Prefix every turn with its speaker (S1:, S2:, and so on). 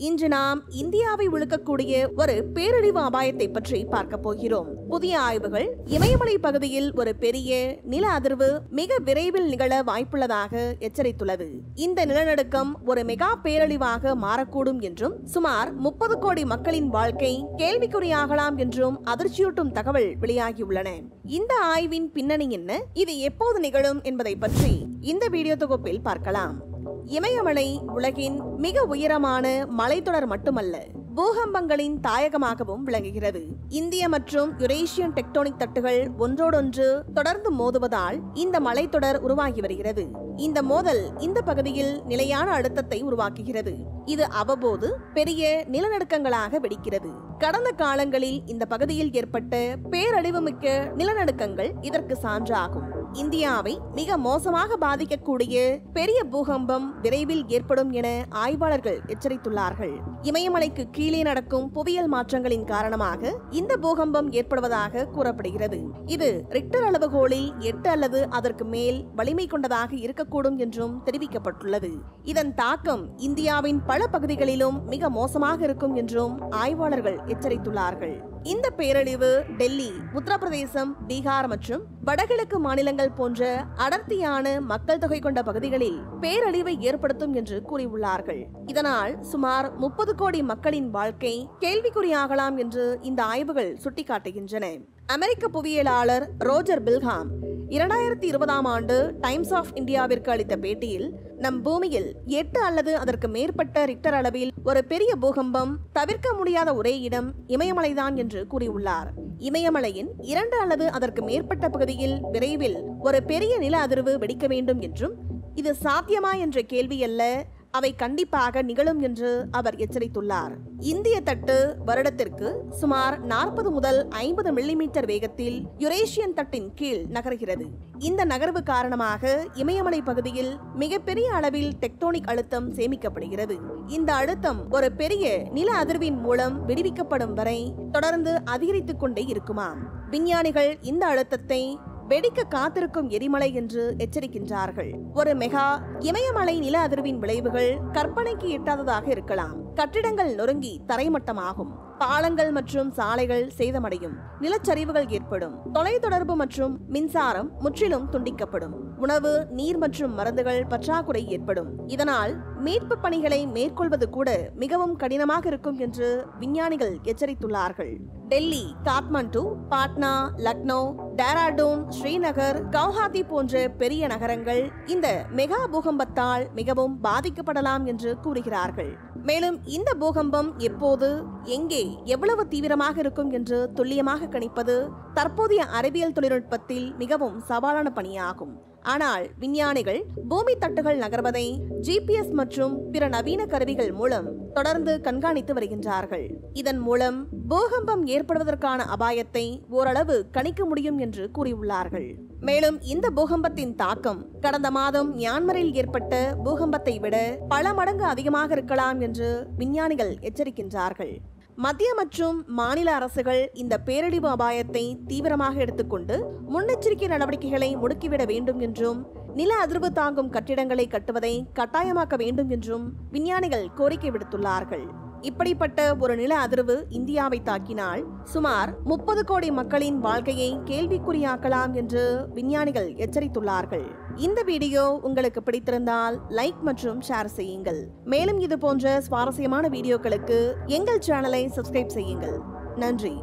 S1: இன்று நாம் இந்தியாவை உலுக்கக்கூடிய ஒரு பேரழிவு அபாயத்தை பற்றி பார்க்க போகிறோம். புதிய ஆய்வுகள் இமயமலை பகுதியில் ஒரு பெரிய நில அதிர்வு மிக விரைவில் நிகழ வாய்ப்புள்ளதாக எச்சரித்துள்ளது. இந்த நிலநடுக்கம் ஒரு மெகா பேரழிவாக மாறக்கூடும் என்றும் சுமார் 30 கோடி மக்களின் வாழ்க்கை கேள்விக்குறியாகலாம் என்றும் அதிர்ச்சியூட்டும் தகவல் வெளியாகியுள்ளன. இந்த ஆய்வின் பின்னணி என்ன, இது எப்போது நிகழும் என்பதை பற்றி இந்த வீடியோ தொகுப்பில் பார்க்கலாம். இமயமலை உலகின் மிக உயரமான மலைத்தொடர் மட்டுமல்ல, பூகம்பங்களின் தாயகமாகவும் விளங்குகிறது. இந்திய மற்றும் யுரேஷியன் டெக்டோனிக் தட்டுகள் ஒன்றோடொன்று தொடர்ந்து மோதுவதால் இந்த மலைத்தொடர் உருவாகி வருகிறது. இந்த மோதல் இந்த பகுதியில் நிலையான அழுத்தத்தை உருவாக்குகிறது. இது அவ்வப்போது பெரிய நிலநடுக்கங்களாக வெடிக்கிறது. கடந்த காலங்களில் இந்த பகுதியில் ஏற்பட்ட பேரழிவுமிக்க நிலநடுக்கங்கள் இதற்கு சான்றாகும். இந்தியாவை மிக மோசமாக பாதிக்கக்கூடிய பெரிய பூகம்பம் விரைவில் ஏற்படும் என ஆய்வாளர்கள் எச்சரித்துள்ளார்கள். இமயமலைக்கு கீழே நடக்கும் புவியியல் மாற்றங்களின் காரணமாக இந்த பூகம்பம் ஏற்படுவதாக கூறப்படுகிறது. இது ரிக்டர் அளவுகோலில் 8 அல்லது அதற்கு மேல் வலிமை கொண்டதாக இருக்கக்கூடும் என்றும் தெரிவிக்கப்பட்டுள்ளது. இதன் தாக்கம் இந்தியாவின் பல பகுதிகளிலும் மிக மோசமாக இருக்கும் என்றும் ஆய்வாளர்கள் எச்சரித்துள்ளார்கள். இந்த பேரழிவு டெல்லி, உத்தரப்பிரதேசம், பீகார் மற்றும் வடகிழக்கு மாநிலங்கள் போன்ற அடர்த்தியான மக்கள் தொகை கொண்ட பகுதிகளில் பேரழிவை ஏற்படுத்தும் என்று கூறியுள்ளார்கள். இதனால் சுமார் 30 கோடி மக்களின் வாழ்க்கை கேள்விக்குறியாகலாம் என்று இந்த ஆய்வுகள் சுட்டிக்காட்டுகின்றன. அமெரிக்க புவியியலாளர் ரோஜர் பில்ஹாம் 2020ஆம் ஆண்டு டைம்ஸ் ஆஃப் இந்தியாவிற்கு அளித்த பேட்டியில், நம் பூமியில் 8 அல்லது அதற்கு மேற்பட்ட ரிக்டர் அளவில் ஒரு பெரிய பூகம்பம் தவிர்க்க முடியாத ஒரே இடம் இமயமலைதான் என்று கூறியுள்ளார். இமயமலையின் 2 அல்லது அதற்கு மேற்பட்ட பகுதியில் விரைவில் ஒரு பெரிய நில அதிர்வு வெடிக்க வேண்டும் என்றும், இது சாத்தியமா என்ற கேள்வி அல்ல, அவை கண்டிப்பாக நிகழும் என்று அவர் எச்சரித்துள்ளார். இந்திய தட்டு வருடத்திற்கு சுமார் 40 முதல் 50 மில்லிமீட்டர் வேகத்தில் யுரேஷியன் தட்டின் கீழ் நகர்கிறது. இந்த நகர்வு காரணமாக இமயமலை பகுதியில் மிகப்பெரிய அளவில் டெக்டோனிக் அழுத்தம் சேமிக்கப்படுகிறது. இந்த அழுத்தம் ஒரு பெரிய நில அதிர்வின் மூலம் விடுவிக்கப்படும் வரை தொடர்ந்து அதிகரித்துக் கொண்டே இருக்குமாம். விஞ்ஞானிகள் இந்த அழுத்தத்தை வெடிக்க காத்திருக்கும் எரிமலை என்று எச்சரிக்கின்றார்கள். ஒரு மெகா இமயமலை நில அதிர்வின் விளைவுகள் கற்பனைக்கு எட்டாததாக இருக்கலாம். கட்டிடங்கள் நொறுங்கி தரைமட்டமாகும், பாலங்கள் மற்றும் சாலைகள் சேதமடையும், நிலச்சரிவுகள் ஏற்படும், தொலைத்தொடர்பு மற்றும் மின்சாரம் முற்றிலும் துண்டிக்கப்படும், உணவு, நீர் மற்றும் மருந்துகள் பற்றாக்குறை ஏற்படும். இதனால் மீட்பு பணிகளை மேற்கொள்வது கூட மிகவும் கடினமாக இருக்கும் என்று விஞ்ஞானிகள் எச்சரித்துள்ளார்கள். டெல்லி, காத்மண்டு, பாட்னா, லக்னோ, டேராடூன், ஸ்ரீநகர், கவுஹாத்தி போன்ற பெரிய நகரங்கள் இந்த மெகா பூகம்பத்தால் மிகவும் பாதிக்கப்படலாம் என்று கூறுகிறார்கள். மேலும் இந்த பூகம்பம் எப்போது, எங்கே, எவ்வளவு தீவிரமாக இருக்கும் என்று துல்லியமாக கணிப்பது தற்போதைய அறிவியல் தொழில்நுட்பத்தில் மிகவும் சவாலான பணியாகும். ஆனால் விஞ்ஞானிகள் பூமி தட்டுகள் நகர்வதை GPS மற்றும் பிற நவீன கருவிகள் மூலம் தொடர்ந்து கண்காணித்து வருகின்றார்கள். இதன் மூலம் பூகம்பம் ஏற்படுவதற்கான அபாயத்தை ஓரளவு கணிக்க முடியும் என்று கூறியுள்ளார்கள். மேலும் இந்த பூகம்பத்தின் தாக்கம் கடந்த மாதம் மியான்மரில் ஏற்பட்ட பூகம்பத்தை விட பல மடங்கு அதிகமாக இருக்கலாம் என்று விஞ்ஞானிகள் எச்சரிக்கின்றார்கள். மத்திய மற்றும் மாநில அரசுகள் இந்த பேரழிவு அபாயத்தை தீவிரமாக எடுத்துக்கொண்டு முன்னெச்சரிக்கை நடவடிக்கைகளை முடுக்கிவிட வேண்டும் என்றும், நில அதிர்வு தாங்கும் கட்டிடங்களை கட்டுவதை கட்டாயமாக்க வேண்டும் என்றும் விஞ்ஞானிகள் கோரிக்கை விடுத்துள்ளார்கள். இப்படிப்பட்ட ஒரு நில அதிர்வு இந்தியாவை தாக்கினால் சுமார் 30 கோடி மக்களின் வாழ்க்கையை கேள்விக்குறியாக்கலாம் என்று விஞ்ஞானிகள் எச்சரித்துள்ளார்கள். இந்த வீடியோ உங்களுக்கு பிடித்திருந்தால் லைக் மற்றும் ஷேர் செய்யுங்கள். மேலும் இது போன்ற சுவாரஸ்யமான வீடியோக்களுக்கு எங்கள் சேனலை சப்ஸ்கிரைப் செய்யுங்கள். நன்றி.